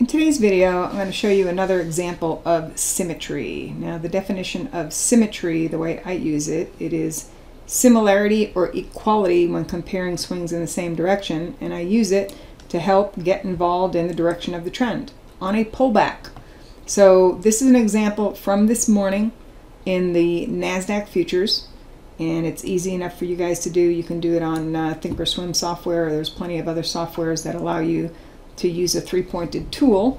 In today's video, I'm going to show you another example of symmetry. Now, the definition of symmetry, the way I use it, it is similarity or equality when comparing swings in the same direction, and I use it to help get involved in the direction of the trend on a pullback. So this is an example from this morning in the NASDAQ futures, and it's easy enough for you guys to do. You can do it on Thinkorswim software. There's plenty of other softwares that allow you to use a three-pointed tool,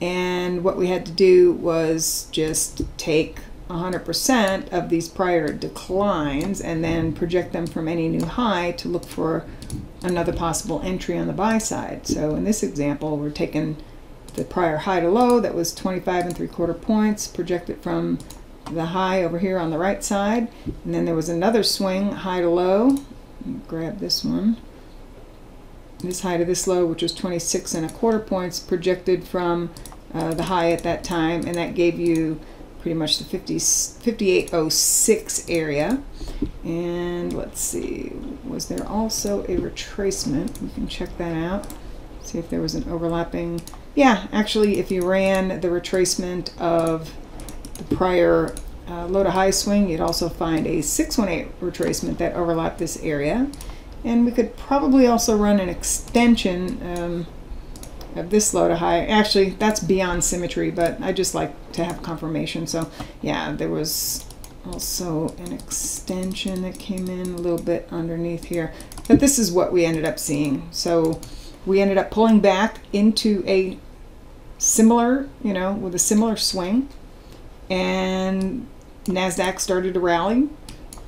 and what we had to do was just take 100% of these prior declines and then project them from any new high to look for another possible entry on the buy side. So in this example, we're taking the prior high to low that was 25 3/4 points, project it from the high over here on the right side, and then there was another swing high to low. Grab this one. This high to this low, which was 26 1/4 points, projected from the high at that time, and that gave you pretty much the 58.06 area. And let's see, was there also a retracement? We can check that out, see if there was an overlapping. Yeah, actually, if you ran the retracement of the prior low to high swing, you'd also find a 618 retracement that overlapped this area. And we could probably also run an extension of this low to high. Actually, that's beyond symmetry, but I just like to have confirmation. So yeah, there was also an extension that came in a little bit underneath here. But this is what we ended up seeing. So we ended up pulling back into a similar, with a similar swing. And NASDAQ started to rally.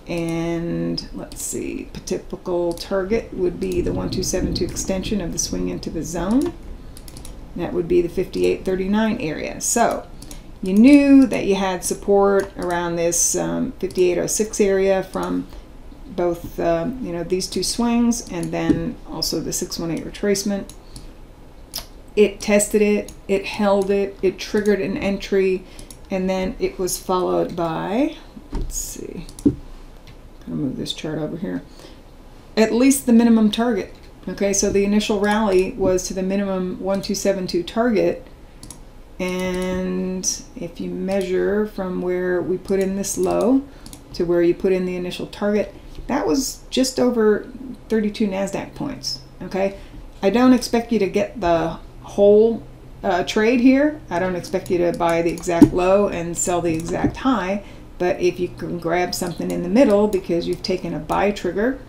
And let's see, a typical target would be the 1272 extension of the swing into the zone. That would be the 58.39 area. So you knew that you had support around this 58.06 area from both these two swings, and then also the 618 retracement. It tested it, it held it, it triggered an entry, and then it was followed by, let's see, I'll move this chart over here, at least the minimum target. Okay, so the initial rally was to the minimum 1272 target, and if you measure from where we put in this low to where you put in the initial target, that was just over 32 NASDAQ points. Okay, I don't expect you to get the whole trade here. I don't expect you to buy the exact low and sell the exact high. But if you can grab something in the middle because you've taken a buy trigger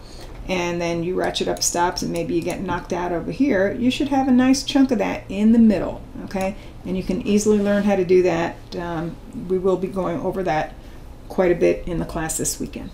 and then you ratchet up stops and maybe you get knocked out over here, you should have a nice chunk of that in the middle, okay? And you can easily learn how to do that. We will be going over that quite a bit in the class this weekend.